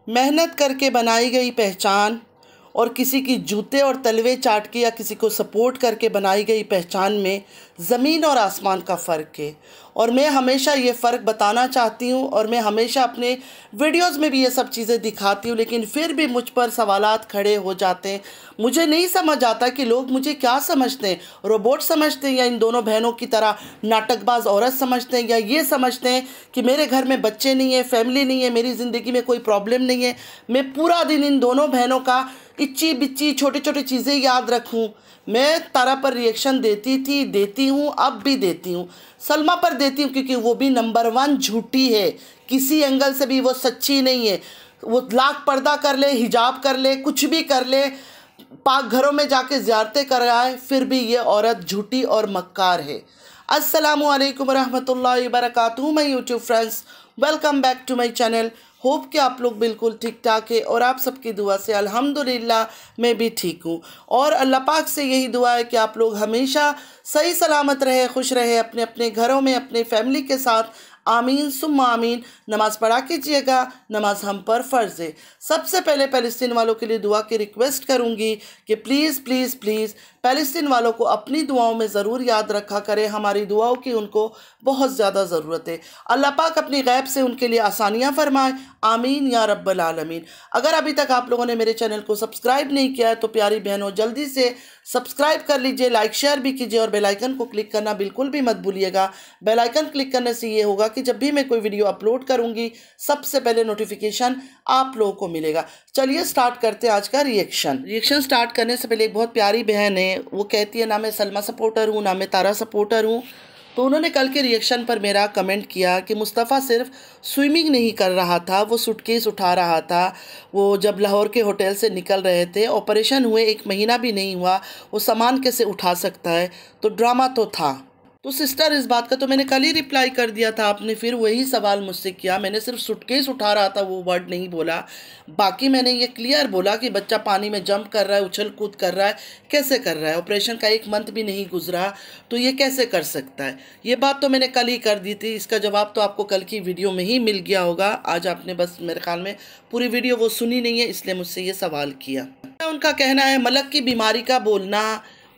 मेहनत करके बनाई गई पहचान और किसी की जूते और तलवे चाट के या किसी को सपोर्ट करके बनाई गई पहचान में ज़मीन और आसमान का फ़र्क है। और मैं हमेशा ये फ़र्क बताना चाहती हूँ और मैं हमेशा अपने वीडियोस में भी ये सब चीज़ें दिखाती हूँ, लेकिन फिर भी मुझ पर सवालात खड़े हो जाते हैं। मुझे नहीं समझ आता कि लोग मुझे क्या समझते हैं, रोबोट समझते हैं या इन दोनों बहनों की तरह नाटकबाज औरत समझते हैं, या ये समझते हैं कि मेरे घर में बच्चे नहीं है, फैमिली नहीं है, मेरी ज़िंदगी में कोई प्रॉब्लम नहीं है, मैं पूरा दिन इन दोनों बहनों का इच्ची बिच्ची छोटी छोटी चीज़ें याद रखूं। मैं तारा पर रिएक्शन देती थी, देती हूँ, अब भी देती हूँ। सलमा पर देती हूँ क्योंकि वो भी नंबर 1 झूठी है, किसी एंगल से भी वो सच्ची नहीं है। वो लाख पर्दा कर ले, हिजाब कर ले, कुछ भी कर ले, पाक घरों में जाके ज़ियारतें कर रहा है, फिर भी ये औरत झूठी और मक्कार है। अस्सलामु अलैकुम रहमतुल्लाहि व बरकातुहू my YouTube friends, welcome back to my channel. Hope कि आप लोग बिल्कुल ठीक ठाक है और आप सबकी दुआ से अल्हम्दुलिल्लाह मैं भी ठीक हूँ। और अल्लाह पाक से यही दुआ है कि आप लोग हमेशा सही सलामत रहे, खुश रहे अपने अपने घरों में अपने फैमिली के साथ। आमीन सुम्मा आमीन। नमाज़ पढ़ा कीजिएगा, नमाज हम पर फ़र्ज़ है। सबसे पहले फ़लस्तीन वालों के लिए दुआ की रिक्वेस्ट करूँगी कि प्लीज़ प्लीज़ प्लीज़ फ़लस्तीन वालों को अपनी दुआओं में ज़रूर याद रखा करें। हमारी दुआओं की उनको बहुत ज़्यादा ज़रूरत है। अल्लाह पाक अपनी गैब से उनके लिए आसानियाँ फरमाए, आमीन या रब्बल आलमीन। अगर अभी तक आप लोगों ने मेरे चैनल को सब्सक्राइब नहीं किया है तो प्यारी बहनों जल्दी से सब्सक्राइब कर लीजिए, लाइक शेयर भी कीजिए और बेल आइकन को क्लिक करना बिल्कुल भी मत भूलिएगा। बेल आइकन क्लिक करने से ये होगा कि जब भी मैं कोई वीडियो अपलोड करूँगी सबसे पहले नोटिफिकेशन आप लोगों को मिलेगा। चलिए स्टार्ट करते हैं आज का रिएक्शन स्टार्ट करने से पहले एक बहुत प्यारी बहन है, वो कहती है ना मैं सलमा सपोर्टर हूँ ना मैं तारा सपोर्टर हूँ। तो उन्होंने कल के रिएक्शन पर मेरा कमेंट किया कि मुस्तफ़ा सिर्फ स्विमिंग नहीं कर रहा था, वो सूटकेस उठा रहा था। वो जब लाहौर के होटल से निकल रहे थे, ऑपरेशन हुए 1 महीना भी नहीं हुआ, वो सामान कैसे उठा सकता है? तो ड्रामा तो था। तो सिस्टर इस बात का तो मैंने कल ही रिप्लाई कर दिया था, आपने फिर वही सवाल मुझसे किया। मैंने सिर्फ सूटकेस उठा रहा था वो वर्ड नहीं बोला, बाकी मैंने ये क्लियर बोला कि बच्चा पानी में जंप कर रहा है, उछल कूद कर रहा है, कैसे कर रहा है? ऑपरेशन का 1 मंथ भी नहीं गुजरा तो ये कैसे कर सकता है? ये बात तो मैंने कल ही कर दी थी। इसका जवाब तो आपको कल की वीडियो में ही मिल गया होगा। आज आपने बस मेरे ख्याल में पूरी वीडियो वो सुनी नहीं है, इसलिए मुझसे ये सवाल किया। उनका कहना है मलक की बीमारी का बोलना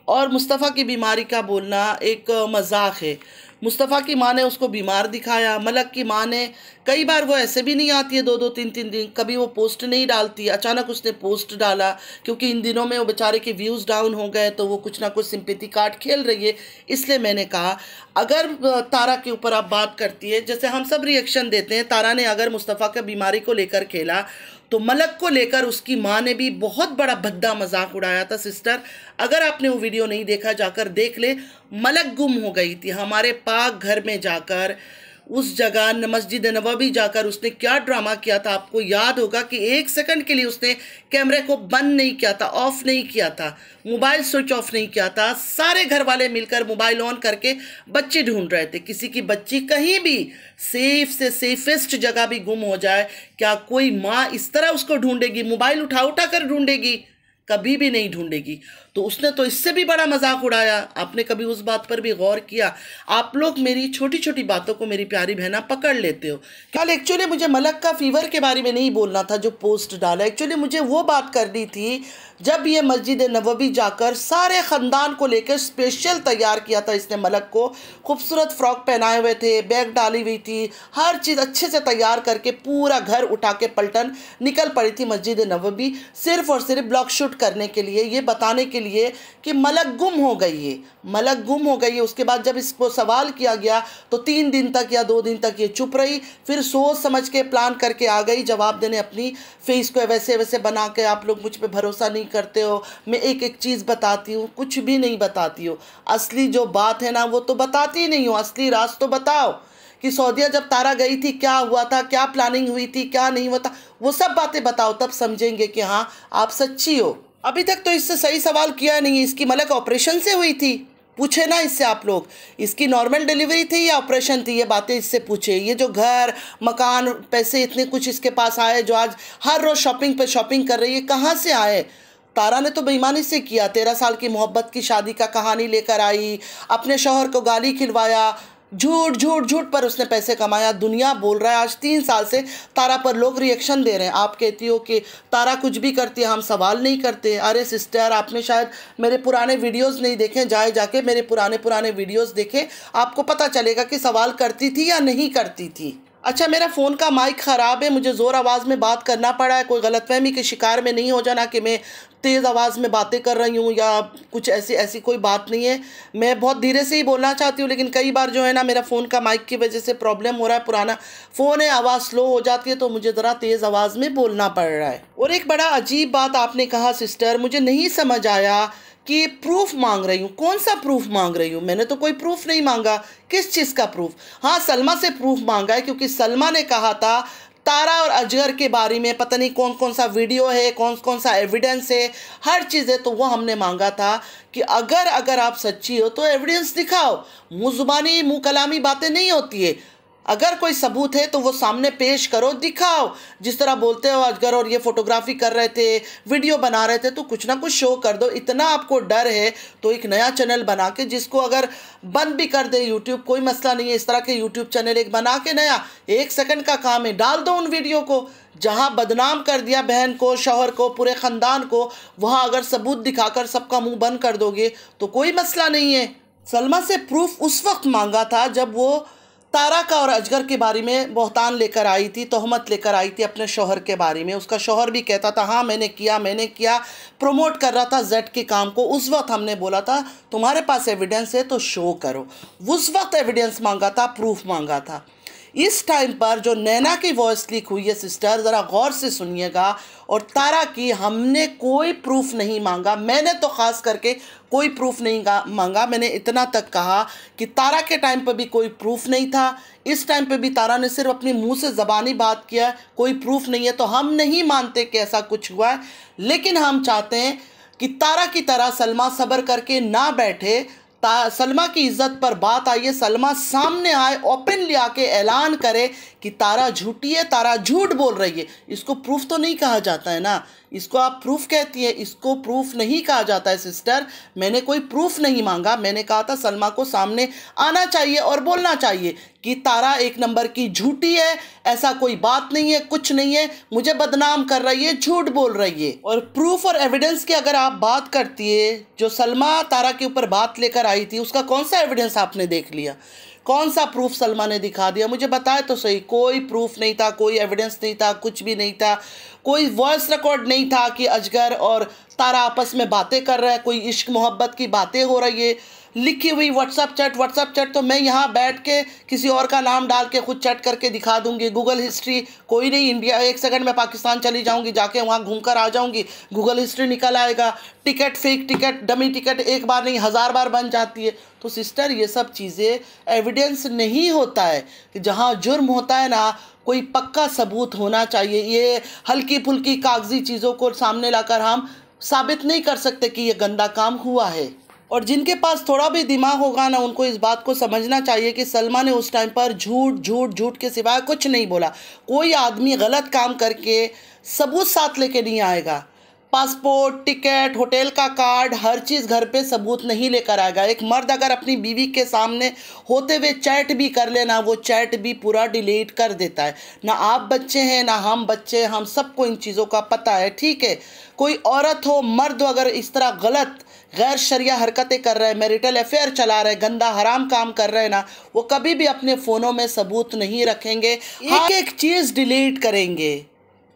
और मुस्तफ़ा की बीमारी का बोलना एक मजाक है। मुस्तफ़ा की माँ ने उसको बीमार दिखाया, मलक की माँ ने कई बार वो ऐसे भी नहीं आती है 2-2 3-3 दिन, कभी वो पोस्ट नहीं डालती। अचानक उसने पोस्ट डाला क्योंकि इन दिनों में वो बेचारे के व्यूज़ डाउन हो गए तो वो कुछ ना कुछ सिंपैथी कार्ड खेल रही है। इसलिए मैंने कहा अगर तारा के ऊपर आप बात करती है, जैसे हम सब रिएक्शन देते हैं, तारा ने अगर मुस्तफ़ा की बीमारी को लेकर खेला तो मलक को लेकर उसकी माँ ने भी बहुत बड़ा भद्दा मजाक उड़ाया था। सिस्टर अगर आपने वो वीडियो नहीं देखा जाकर देख ले। मलक गुम हो गई थी हमारे पाक घर में जाकर, उस जगह मस्जिद नबवी जाकर उसने क्या ड्रामा किया था। आपको याद होगा कि 1 सेकंड के लिए उसने कैमरे को बंद नहीं किया था, ऑफ नहीं किया था, मोबाइल स्विच ऑफ नहीं किया था। सारे घर वाले मिलकर मोबाइल ऑन करके बच्चे ढूंढ रहे थे। किसी की बच्ची कहीं भी सेफ से सेफेस्ट जगह भी गुम हो जाए, क्या कोई माँ इस तरह उसको ढूंढेगी? मोबाइल उठा उठा कर ढूंढेगी? कभी भी नहीं ढूंढेगी। तो उसने तो इससे भी बड़ा मजाक उड़ाया। आपने कभी उस बात पर भी गौर किया? आप लोग मेरी छोटी छोटी बातों को मेरी प्यारी बहना पकड़ लेते हो। कल एक्चुअली मुझे मलक का फीवर के बारे में नहीं बोलना था जो पोस्ट डाला, एक्चुअली मुझे वो बात करनी थी जब ये मस्जिद नबवी जाकर सारे ख़ानदान को लेकर स्पेशल तैयार किया था इसने। मलक को खूबसूरत फ्रॉक पहनाए हुए थे, बैग डाली हुई थी, हर चीज़ अच्छे से तैयार करके पूरा घर उठा के पलटन निकल पड़ी थी मस्जिद नबवी, सिर्फ और सिर्फ ब्लॉग शूट करने के लिए, ये बताने के लिए कि मलक गुम हो गई है, मलक गुम हो गई है। उसके बाद जब इसको सवाल किया गया तो 3 दिन तक या 2 दिन तक ये चुप रही, फिर सोच समझ के प्लान करके आ गई जवाब देने। अपनी फेस को वैसे वैसे बना के, आप लोग मुझ पे भरोसा नहीं करते हो, मैं एक एक चीज़ बताती हूँ, कुछ भी नहीं बताती हो। असली जो बात है ना वो तो बताती नहीं हो, असली राज तो बताओ कि सऊदीया जब तारा गई थी क्या हुआ था, क्या प्लानिंग हुई थी, क्या नहीं हुआ था, वो सब बातें बताओ, तब समझेंगे कि हाँ आप सच्ची हो। अभी तक तो इससे सही सवाल किया नहीं है। इसकी मलक ऑपरेशन से हुई थी, पूछे ना इससे आप लोग, इसकी नॉर्मल डिलीवरी थी या ऑपरेशन थी, ये बातें इससे पूछे। ये जो घर मकान पैसे इतने कुछ इसके पास आए, जो आज हर रोज़ शॉपिंग पे शॉपिंग कर रही है, कहाँ से आए? तारा ने तो बेईमानी से किया। 13 साल की मोहब्बत की शादी का कहानी लेकर आई, अपने शौहर को गाली खिलवाया, झूठ झूठ झूठ पर उसने पैसे कमाया। दुनिया बोल रहा है, आज 3 साल से तारा पर लोग रिएक्शन दे रहे हैं। आप कहती हो कि तारा कुछ भी करती है, हम सवाल नहीं करते। अरे सिस्टर, आपने शायद मेरे पुराने वीडियोस नहीं देखे, जाके मेरे पुराने वीडियोस देखें, आपको पता चलेगा कि सवाल करती थी या नहीं करती थी। अच्छा, मेरा फ़ोन का माइक ख़राब है, मुझे ज़ोर आवाज़ में बात करना पड़ा है। कोई गलतफहमी के शिकार में नहीं हो जाना कि मैं तेज़ आवाज़ में बातें कर रही हूँ या कुछ ऐसी कोई बात नहीं है। मैं बहुत धीरे से ही बोलना चाहती हूँ, लेकिन कई बार जो है ना, मेरा फ़ोन का माइक की वजह से प्रॉब्लम हो रहा है। पुराना फ़ोन है, आवाज़ स्लो हो जाती है, तो मुझे ज़रा तेज़ आवाज़ में बोलना पड़ रहा है। और एक बड़ा अजीब बात आपने कहा सिस्टर, मुझे नहीं समझ आया कि प्रूफ मांग रही हूँ। कौन सा प्रूफ मांग रही हूँ? मैंने तो कोई प्रूफ नहीं मांगा। किस चीज़ का प्रूफ? हाँ, सलमा से प्रूफ मांगा है, क्योंकि सलमा ने कहा था तारा और अजगर के बारे में पता नहीं कौन कौन सा वीडियो है, कौन कौन सा एविडेंस है, हर चीज़ है। तो वो हमने मांगा था कि अगर आप सच्ची हो तो एविडेंस दिखाओ। मुँह ज़ुबानी मुँह कलामी बातें नहीं होती है। अगर कोई सबूत है तो वो सामने पेश करो, दिखाओ। जिस तरह बोलते हो अजगर और ये फोटोग्राफी कर रहे थे, वीडियो बना रहे थे, तो कुछ ना कुछ शो कर दो। इतना आपको डर है तो एक नया चैनल बना के, जिसको अगर बंद भी कर दे यूट्यूब, कोई मसला नहीं है। इस तरह के यूट्यूब चैनल एक बना के नया, 1 सेकंड का काम है, डाल दो उन वीडियो को। जहाँ बदनाम कर दिया बहन को, शौहर को, पूरे ख़ानदान को, वहाँ अगर सबूत दिखाकर सबका मुँह बंद कर दोगे तो कोई मसला नहीं है। सलमा से प्रूफ उस वक्त मांगा था जब वो तारा का और अजगर के बारे में बहतान लेकर आई थी, तोहमत लेकर आई थी अपने शौहर के बारे में। उसका शौहर भी कहता था हाँ मैंने किया, प्रमोट कर रहा था जेड के काम को। उस वक्त हमने बोला था तुम्हारे पास एविडेंस है तो शो करो। उस वक्त एविडेंस मांगा था, प्रूफ मांगा था। इस टाइम पर जो नैना की वॉइस लीक हुई है सिस्टर, ज़रा गौर से सुनिएगा। और तारा की हमने कोई प्रूफ नहीं मांगा। मैंने तो ख़ास करके कोई प्रूफ नहीं मांगा। मैंने इतना तक कहा कि तारा के टाइम पर भी कोई प्रूफ नहीं था, इस टाइम पे भी तारा ने सिर्फ अपने मुंह से ज़बानी बात किया, कोई प्रूफ नहीं है। तो हम नहीं मानते कि ऐसा कुछ हुआ है, लेकिन हम चाहते हैं कि तारा की तरह सलमा सब्र करके ना बैठे। सलमा की इज्जत पर बात आई है, सलमा सामने आए, ओपनली आके ऐलान करे कि तारा झूठी है, तारा झूठ बोल रही है। इसको प्रूफ तो नहीं कहा जाता है ना, इसको आप प्रूफ कहती है, इसको प्रूफ नहीं कहा जाता है सिस्टर। मैंने कोई प्रूफ नहीं मांगा। मैंने कहा था सलमा को सामने आना चाहिए और बोलना चाहिए कि तारा 1 नंबर की झूठी है, ऐसा कोई बात नहीं है, कुछ नहीं है, मुझे बदनाम कर रही है, झूठ बोल रही है। और प्रूफ और एविडेंस की अगर आप बात करती है, जो सलमा तारा के ऊपर बात लेकर आई थी, उसका कौन सा एविडेंस आपने देख लिया? कौन सा प्रूफ सलमा ने दिखा दिया? मुझे बताए तो सही। कोई प्रूफ नहीं था, कोई एविडेंस नहीं था, कुछ भी नहीं था। कोई वॉइस रिकॉर्ड नहीं था कि अजगर और तारा आपस में बातें कर रहे हैं, कोई इश्क मोहब्बत की बातें हो रही है। लिखी हुई व्हाट्सअप चैट तो मैं यहाँ बैठ के किसी और का नाम डाल के खुद चैट करके दिखा दूंगी। गूगल हिस्ट्री कोई नहीं, इंडिया 1 सेकंड में पाकिस्तान चली जाऊंगी, जाके वहाँ घूम कर आ जाऊंगी, गूगल हिस्ट्री निकल आएगा। Ticket, fake ticket, dummy ticket एक बार नहीं 1000 बार बन जाती है। तो सिस्टर, ये सब चीज़ें एविडेंस नहीं होता है। कि जहाँ जुर्म होता है ना, कोई पक्का सबूत होना चाहिए। ये हल्की फुल्की कागजी चीज़ों को सामने लाकर हम साबित नहीं कर सकते कि ये गंदा काम हुआ है। और जिनके पास थोड़ा भी दिमाग होगा ना, उनको इस बात को समझना चाहिए कि सलमा ने उस टाइम पर झूठ के सिवाय कुछ नहीं बोला। कोई आदमी गलत काम करके सबूत साथ लेके नहीं आएगा। पासपोर्ट, टिकट, होटल का कार्ड, हर चीज़ घर पे सबूत नहीं लेकर आएगा। एक मर्द अगर अपनी बीवी के सामने होते हुए चैट भी कर लेना, वो चैट भी पूरा डिलीट कर देता है। ना आप बच्चे हैं ना हम बच्चे, हम सबको इन चीज़ों का पता है, ठीक है। कोई औरत हो, मर्द हो, अगर इस तरह गलत गैर शरिया हरकतें कर रहे हैं, मैरिटल अफेयर चला रहे हैं, गंदा हराम काम कर रहे हैं ना, वो कभी भी अपने फ़ोनों में सबूत नहीं रखेंगे। एक एक चीज़ डिलीट करेंगे,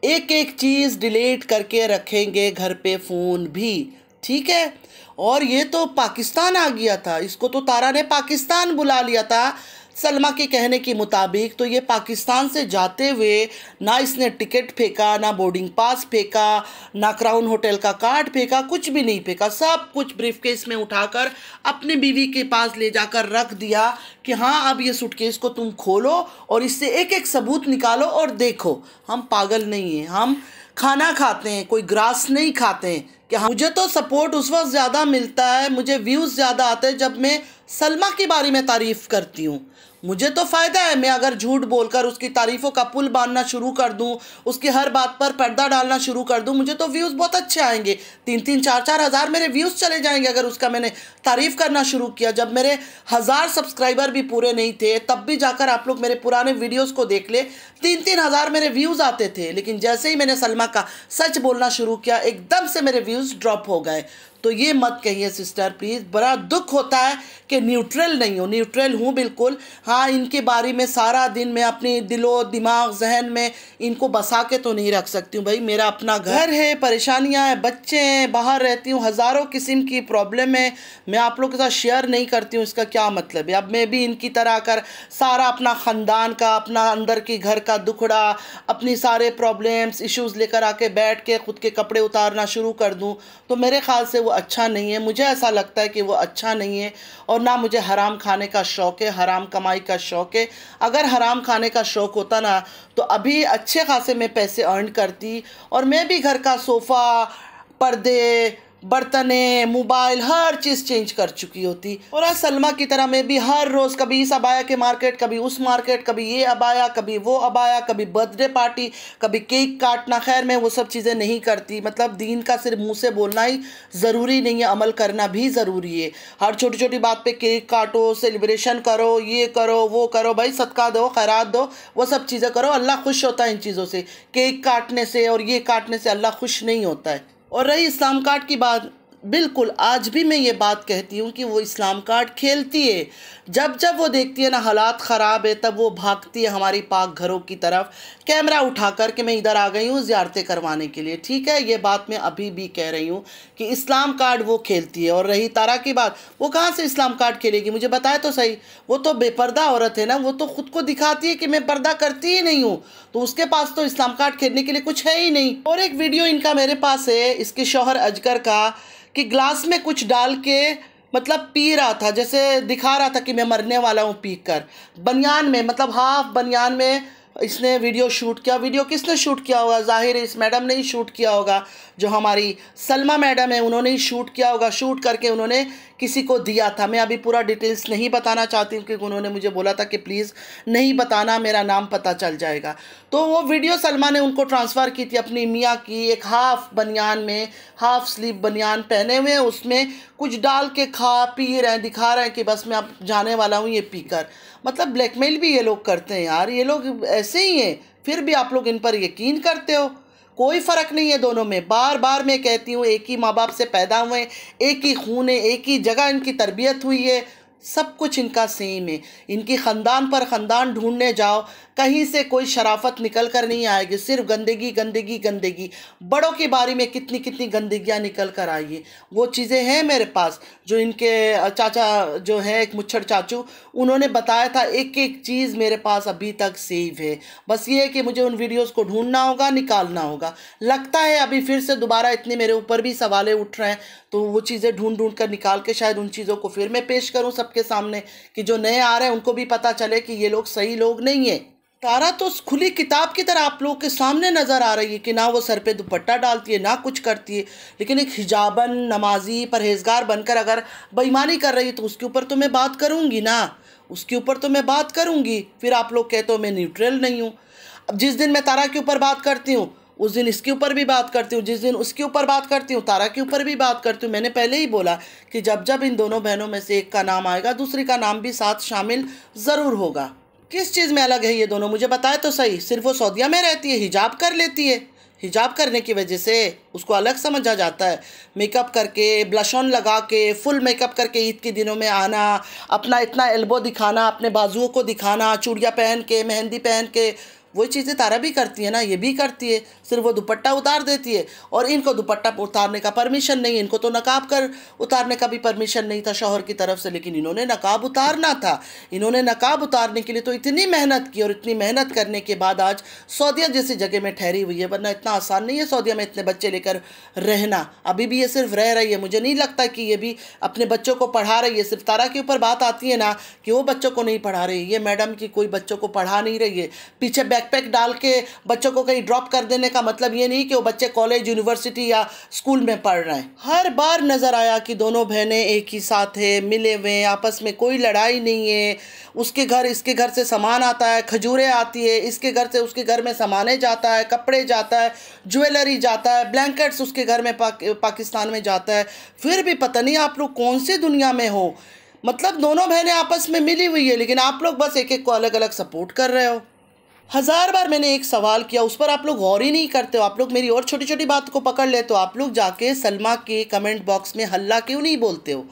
एक एक चीज़ डिलीट करके रखेंगे घर पे फ़ोन भी, ठीक है। और ये तो पाकिस्तान आ गया था, इसको तो तारा ने पाकिस्तान बुला लिया था सलमा के कहने के मुताबिक। तो ये पाकिस्तान से जाते हुए ना इसने टिकट फेंका, ना बोर्डिंग पास फेंका, ना क्राउन होटल का कार्ड फेंका, कुछ भी नहीं फेंका। सब कुछ ब्रीफकेस में उठाकर अपनी बीवी के पास ले जाकर रख दिया कि हाँ अब ये सूटकेस को तुम खोलो और इससे एक एक सबूत निकालो और देखो। हम पागल नहीं हैं, हम खाना खाते हैं, कोई ग्रास नहीं खाते हैं। कि मुझे तो सपोर्ट उस वक्त ज़्यादा मिलता है, मुझे व्यूज़ ज़्यादा आते हैं जब मैं सलमा के बारे में तारीफ़ करती हूँ। मुझे तो फ़ायदा है। मैं अगर झूठ बोलकर उसकी तारीफ़ों का पुल बांधना शुरू कर दूं, उसकी हर बात पर पर्दा डालना शुरू कर दूं, मुझे तो व्यूज़ बहुत अच्छे आएंगे। 3-3 4-4 हज़ार मेरे व्यूज़ चले जाएंगे अगर उसका मैंने तारीफ़ करना शुरू किया। जब मेरे 1000 सब्सक्राइबर भी पूरे नहीं थे तब भी जाकर आप लोग मेरे पुराने वीडियोज़ को देख ले, 3-3 हज़ार मेरे व्यूज़ आते थे। लेकिन जैसे ही मैंने सलमा का सच बोलना शुरू किया, एकदम से मेरे व्यूज़ ड्रॉप हो गए। तो ये मत कहिए सिस्टर प्लीज़। बड़ा दुख होता है कि न्यूट्रल नहीं हूँ। न्यूट्रल हूँ बिल्कुल। हाँ, इनके बारे में सारा दिन मैं अपने दिलो दिमाग जहन में इनको बसा के तो नहीं रख सकती हूँ। भाई मेरा अपना घर है, परेशानियाँ हैं, बच्चे हैं, बाहर रहती हूँ, हज़ारों किस्म की प्रॉब्लम है। मैं आप लोगों के साथ शेयर नहीं करती हूँ, इसका क्या मतलब है? अब मैं भी इनकी तरह कर सारा अपना ख़ानदान का, अपना अंदर की घर का दुखड़ा, अपनी सारे प्रॉब्लम्स इश्यूज़ लेकर आके बैठ के ख़ुद के कपड़े उतारना शुरू कर दूँ तो मेरे ख़्याल से वो अच्छा नहीं है। मुझे ऐसा लगता है कि वो अच्छा नहीं है। और ना मुझे हराम खाने का शौक़ है, हराम कमाई का शौक़ है। अगर हराम खाने का शौक़ होता ना तो अभी अच्छे खासे मैं पैसे अर्न करती और मैं भी घर का सोफ़ा, पर्दे, बर्तने, मोबाइल हर चीज़ चेंज कर चुकी होती। और आज सलमा की तरह मैं भी हर रोज़ कभी इस अबाया के मार्केट, कभी उस मार्केट, कभी ये अबाया, कभी वो अबाया, कभी बर्थडे पार्टी, कभी केक काटना। खैर मैं वो सब चीज़ें नहीं करती। मतलब दीन का सिर्फ मुंह से बोलना ही ज़रूरी नहीं है, अमल करना भी ज़रूरी है। हर छोटी छोटी बात पे केक काटो, सेलिब्रेशन करो, ये करो, वो करो। भाई सदका दो, खैरात दो, वो सब चीज़ें करो। अल्लाह खुश होता है इन चीज़ों से। केक काटने से और ये काटने से अल्लाह खुश नहीं होता है। और रही इस्लाम कार्ड की बात, बिल्कुल आज भी मैं ये बात कहती हूँ कि वो इस्लाम कार्ड खेलती है। जब जब वो देखती है ना हालात ख़राब है तब वो भागती है हमारी पाक घरों की तरफ, कैमरा उठा कर के मैं इधर आ गई हूँ ज़ियारतें करवाने के लिए। ठीक है, ये बात मैं अभी भी कह रही हूँ कि इस्लाम कार्ड वो खेलती है। और रही तारा की बात, वो कहाँ से इस्लाम कार्ड खेलेगी? मुझे बताए तो सही। वो तो बेपर्दा औरत है ना, वो तो ख़ुद को दिखाती है कि मैं पर्दा करती ही नहीं हूँ, तो उसके पास तो इस्लाम कार्ड खेलने के लिए कुछ है ही नहीं। और एक वीडियो इनका मेरे पास है, इसके शौहर अजगर का, कि ग्लास में कुछ डाल के मतलब पी रहा था, जैसे दिखा रहा था कि मैं मरने वाला हूँ पी कर। बनियान में, मतलब हाफ बनियान में इसने वीडियो शूट किया। वीडियो किसने शूट किया होगा? ज़ाहिर है इस मैडम ने ही शूट किया होगा, जो हमारी सलमा मैडम है, उन्होंने ही शूट किया होगा। शूट करके उन्होंने किसी को दिया था। मैं अभी पूरा डिटेल्स नहीं बताना चाहती हूँ क्योंकि उन्होंने मुझे बोला था कि प्लीज़ नहीं बताना, मेरा नाम पता चल जाएगा। तो वो वीडियो सलमा ने उनको ट्रांसफ़र की थी अपनी मियाँ की, एक हाफ़ बनियान में, हाफ़ स्लीव बनियान पहने हुए, उसमें कुछ डाल के खा पी रहे हैं, दिखा रहे हैं कि बस मैं अब जाने वाला हूँ ये पीकर। मतलब ब्लैकमेल भी ये लोग करते हैं यार, ये लोग ऐसे ही हैं। फिर भी आप लोग इन पर यकीन करते हो। कोई फ़र्क नहीं है दोनों में। बार बार मैं कहती हूँ, एक ही माँ बाप से पैदा हुए, एक ही खून है, एक ही जगह इनकी तरबियत हुई है, सब कुछ इनका सेम है। इनकी ख़ानदान पर ख़ानदान ढूंढने जाओ, कहीं से कोई शराफत निकल कर नहीं आएगी, सिर्फ गंदगी गंदगी गंदगी। बड़ों के बारे में कितनी कितनी गंदगियाँ निकल कर आई है। वो चीज़ें हैं मेरे पास, जो इनके चाचा जो है एक मुच्छड़ चाचू, उन्होंने बताया था, एक एक चीज़ मेरे पास अभी तक सेव है। बस ये है कि मुझे उन वीडियोज़ को ढूंढना होगा, निकालना होगा। लगता है अभी फिर से दोबारा इतने मेरे ऊपर भी सवाल उठ रहे हैं, तो वो चीज़ें ढूंढ ढूंढ कर निकाल के शायद उन चीज़ों को फिर मैं पेश करूँ सबके सामने, कि जो नए आ रहे हैं उनको भी पता चले कि ये लोग सही लोग नहीं है। तारा तो खुली किताब की तरह आप लोगों के सामने नज़र आ रही है कि ना वो सर पे दुपट्टा डालती है, ना कुछ करती है, लेकिन एक हिजाबन, नमाजी, परहेजगार बनकर अगर बेईमानी कर रही है तो उसके ऊपर तो मैं बात करूँगी ना, उसके ऊपर तो मैं बात करूँगी। फिर आप लोग कहते हो मैं न्यूट्रल नहीं हूँ। अब जिस दिन मैं तारा के ऊपर बात करती हूँ उस दिन इसके ऊपर भी बात करती हूँ, जिस दिन उसके ऊपर बात करती हूँ तारा के ऊपर भी बात करती हूँ। मैंने पहले ही बोला कि जब जब इन दोनों बहनों में से एक का नाम आएगा दूसरी का नाम भी साथ शामिल ज़रूर होगा। किस चीज़ में अलग है ये दोनों? मुझे बताए तो सही। सिर्फ वो सऊदीया में रहती है, हिजाब कर लेती है, हिजाब करने की वजह से उसको अलग समझा जाता है। मेकअप करके, ब्लश ऑन लगा के, फुल मेकअप करके ईद के दिनों में आना, अपना इतना एल्बो दिखाना, अपने बाजुओं को दिखाना, चूड़ियाँ पहन के, मेहंदी पहन के, वही चीज़ें तारा भी करती है ना, ये भी करती है। सिर्फ वो दुपट्टा उतार देती है और इनको दुपट्टा उतारने का परमिशन नहीं है। इनको तो नकाब कर उतारने का भी परमिशन नहीं था शौहर की तरफ से, लेकिन इन्होंने नकाब उतारना था। इन्होंने नकाब उतारने के लिए तो इतनी मेहनत की, और इतनी मेहनत करने के बाद आज सऊदीया जैसी जगह में ठहरी हुई है। वरना इतना आसान नहीं है सऊदीया में इतने बच्चे लेकर रहना। अभी भी ये सिर्फ रह रही है, मुझे नहीं लगता कि ये भी अपने बच्चों को पढ़ा रही है। सिर्फ तारा के ऊपर बात आती है ना कि वो बच्चों को नहीं पढ़ा रही है, ये मैडम की कोई बच्चों को पढ़ा नहीं रही है, पीछे बैक बैकपैक डाल के बच्चों को कहीं ड्रॉप कर देने का मतलब ये नहीं कि वो बच्चे कॉलेज यूनिवर्सिटी या स्कूल में पढ़ रहे हैं। हर बार नज़र आया कि दोनों बहनें एक ही साथ है, मिले हुए हैं, आपस में कोई लड़ाई नहीं है। उसके घर इसके घर से सामान आता है, खजूरें आती है, इसके घर से उसके घर में सामाने जाता है, कपड़े जाता है, ज्वेलरी जाता है, ब्लैंकेट्स उसके घर में पाकिस्तान में जाता है। फिर भी पता नहीं आप लोग कौन सी दुनिया में हो। मतलब दोनों बहनें आपस में मिली हुई है, लेकिन आप लोग बस एक एक को अलग अलग सपोर्ट कर रहे हो। हज़ार बार मैंने एक सवाल किया, उस पर आप लोग गौर ही नहीं करते हो। आप लोग मेरी और छोटी छोटी बात को पकड़ लेते हो। आप लोग जाके सलमा के कमेंट बॉक्स में हल्ला क्यों नहीं बोलते हो?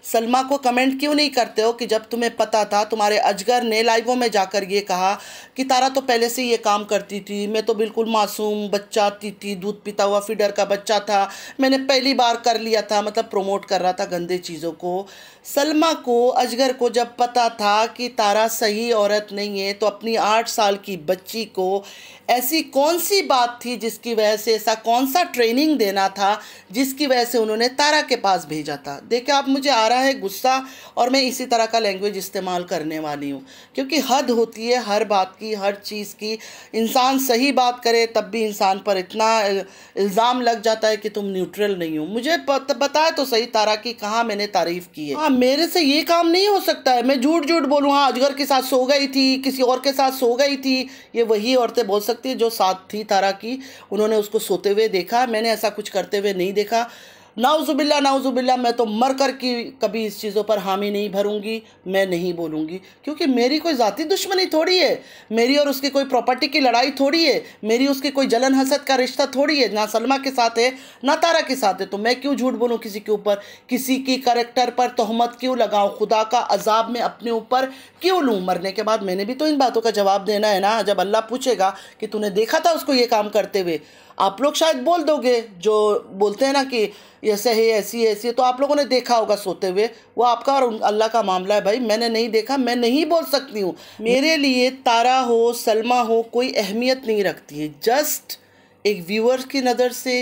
सलमा को कमेंट क्यों नहीं करते हो कि जब तुम्हें पता था, तुम्हारे अजगर ने लाइवों में जाकर ये कहा कि तारा तो पहले से ये काम करती थी, मैं तो बिल्कुल मासूम बच्चा थी, दूध पीता हुआ फीडर का बच्चा था, मैंने पहली बार कर लिया था, मतलब प्रमोट कर रहा था गंदे चीज़ों को। सलमा को, अजगर को जब पता था कि तारा सही औरत नहीं है, तो अपनी 8 साल की बच्ची को ऐसी कौन सी बात थी जिसकी वजह से, ऐसा कौन सा ट्रेनिंग देना था जिसकी वजह से उन्होंने तारा के पास भेजा था? देखिए, आप मुझे आ रहा है गुस्सा, और मैं इसी तरह का लैंग्वेज इस्तेमाल करने वाली हूँ, क्योंकि हद होती है हर बात की, हर चीज़ की। इंसान सही बात करे तब भी इंसान पर इतना इल्ज़ाम लग जाता है कि तुम न्यूट्रल नहीं हो। मुझे बताए तो सही तारा की कहाँ मैंने तारीफ़ की है। हाँ, मेरे से ये काम नहीं हो सकता है, मैं झूठ झूठ बोलूँ। हाँ, अजगर के साथ सो गई थी, किसी और के साथ सो गई थी, ये वही औरतें बोल सकती है जो साथ थी तारा की। उन्होंने उसको सोते हुए देखा, मैंने ऐसा कुछ करते हुए नहीं देखा। नाउजुबिल्ला नाउजुबिल्ला, मैं तो मर कर की कभी इस चीज़ों पर हामी नहीं भरूंगी, मैं नहीं बोलूँगी, क्योंकि मेरी कोई ज़ाती दुश्मनी थोड़ी है, मेरी और उसकी कोई प्रॉपर्टी की लड़ाई थोड़ी है, मेरी उसकी कोई जलन हसद का रिश्ता थोड़ी है, ना सलमा के साथ है ना तारा के साथ है। तो मैं क्यों झूठ बोलूँ किसी के ऊपर, किसी की कैरेक्टर पर तोहमत क्यों लगाऊँ, खुदा का अजाब में अपने ऊपर क्यों लूँ? मरने के बाद मैंने भी तो इन बातों का जवाब देना है ना। जब अल्लाह पूछेगा कि तूने देखा था उसको ये काम करते हुए, आप लोग शायद बोल दोगे, जो बोलते हैं ना कि ऐसे है, ऐसी है, ऐसी है, तो आप लोगों ने देखा होगा सोते हुए, वो आपका और अल्लाह का मामला है भाई। मैंने नहीं देखा, मैं नहीं बोल सकती हूँ। मेरे लिए तारा हो, सलमा हो, कोई अहमियत नहीं रखती है। जस्ट एक व्यूअर्स की नज़र से,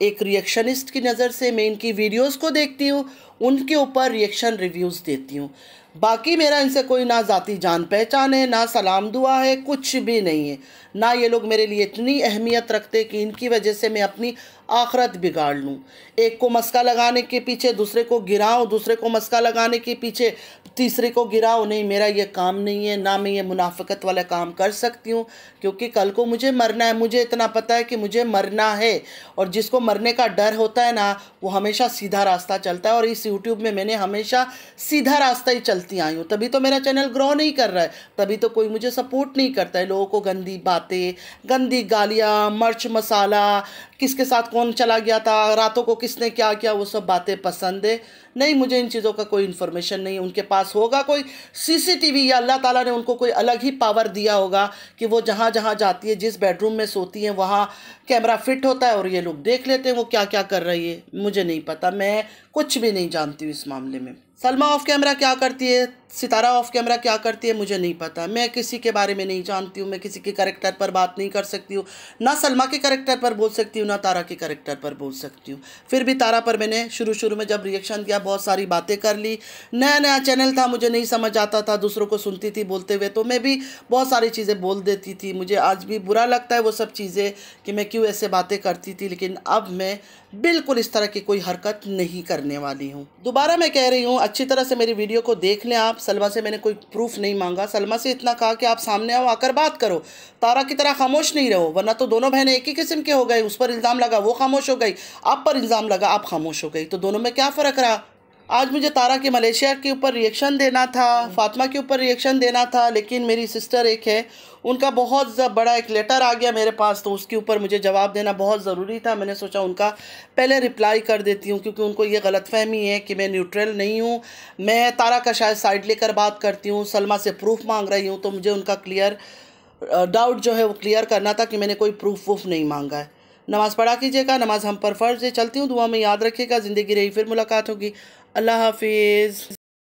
एक रिएक्शनिस्ट की नज़र से मैं इनकी वीडियोस को देखती हूँ, उनके ऊपर रिएक्शन रिव्यूज़ देती हूँ। बाकी मेरा इनसे कोई ना ज़ाती जान पहचान है, ना सलाम दुआ है, कुछ भी नहीं है। ना ये लोग मेरे लिए इतनी अहमियत रखते कि इनकी वजह से मैं अपनी आखरत बिगाड़ लूँ। एक को मस्का लगाने के पीछे दूसरे को गिराऊँ, दूसरे को मस्का लगाने के पीछे तीसरे को गिराऊँ, नहीं, मेरा ये काम नहीं है। ना मैं ये मुनाफिकत वाला काम कर सकती हूँ, क्योंकि कल को मुझे मरना है। मुझे इतना पता है कि मुझे मरना है, और जिसको मरने का डर होता है ना, वो हमेशा सीधा रास्ता चलता है। और इस यूट्यूब में मैंने हमेशा सीधा रास्ता ही चलती आई हूँ, तभी तो मेरा चैनल ग्रो नहीं कर रहा है, तभी तो कोई मुझे सपोर्ट नहीं करता है। लोगों को गंदी बातें, गंदी गालियाँ, मिर्च मसाला, किसके साथ कौन चला गया था, रातों को किसने क्या किया, वो सब बातें पसंद है। नहीं, मुझे इन चीज़ों का कोई इन्फॉर्मेशन नहीं। उनके पास होगा कोई सीसीटीवी, या अल्लाह ताला ने उनको कोई अलग ही पावर दिया होगा कि वो जहाँ जहाँ जाती है, जिस बेडरूम में सोती हैं, वहाँ कैमरा फिट होता है और ये लोग देख लेते हैं वो क्या क्या कर रही है। मुझे नहीं पता, मैं कुछ भी नहीं जानती हूँ इस मामले में। सलमा ऑफ कैमरा क्या करती है, सितारा ऑफ कैमरा क्या करती है, मुझे नहीं पता। मैं किसी के बारे में नहीं जानती हूँ, मैं किसी के कैरेक्टर पर बात नहीं कर सकती हूँ। ना सलमा के कैरेक्टर पर बोल सकती हूँ, ना तारा के कैरेक्टर पर बोल सकती हूँ। फिर भी तारा पर मैंने शुरू में जब रिएक्शन किया, बहुत सारी बातें कर ली। नया नया चैनल था, मुझे नहीं समझ आता था, दूसरों को सुनती थी बोलते हुए, तो मैं भी बहुत सारी चीज़ें बोल देती थी। मुझे आज भी बुरा लगता है वो सब चीज़ें कि मैं क्यों ऐसे बातें करती थी, लेकिन अब मैं बिल्कुल इस तरह की कोई हरकत नहीं करने वाली हूँ। दोबारा मैं कह रही हूँ, अच्छी तरह से मेरी वीडियो को देख लें आप। सलमा से मैंने कोई प्रूफ नहीं मांगा, सलमा से इतना कहा कि आप सामने आओ, आकर बात करो, तारा की तरह खामोश नहीं रहो, वरना तो दोनों बहनें एक ही किस्म के हो गए। उस पर इल्ज़ाम लगा, वो खामोश हो गई, आप पर इल्ज़ाम लगा, आप खामोश हो गई, तो दोनों में क्या फ़र्क रहा? आज मुझे तारा के मलेशिया के ऊपर रिएक्शन देना था, फातिमा के ऊपर रिएक्शन देना था, लेकिन मेरी सिस्टर एक है, उनका बहुत बड़ा एक लेटर आ गया मेरे पास, तो उसके ऊपर मुझे जवाब देना बहुत ज़रूरी था। मैंने सोचा उनका पहले रिप्लाई कर देती हूँ, क्योंकि उनको ये गलतफहमी है कि मैं न्यूट्रल नहीं हूँ, मैं तारा का शायद साइड लेकर बात करती हूँ, सलमा से प्रूफ मांग रही हूँ। तो मुझे उनका क्लियर डाउट जो है वो क्लियर करना था कि मैंने कोई प्रूफ वूफ नहीं मांगा है। नमाज़ पढ़ा कीजिएगा, नमाज हम पर फ़र्ज़ है। चलती हूँ, दुआ में याद रखिएगा। ज़िंदगी रही फिर मुलाकात होगी। अल्लाह हाफिज़।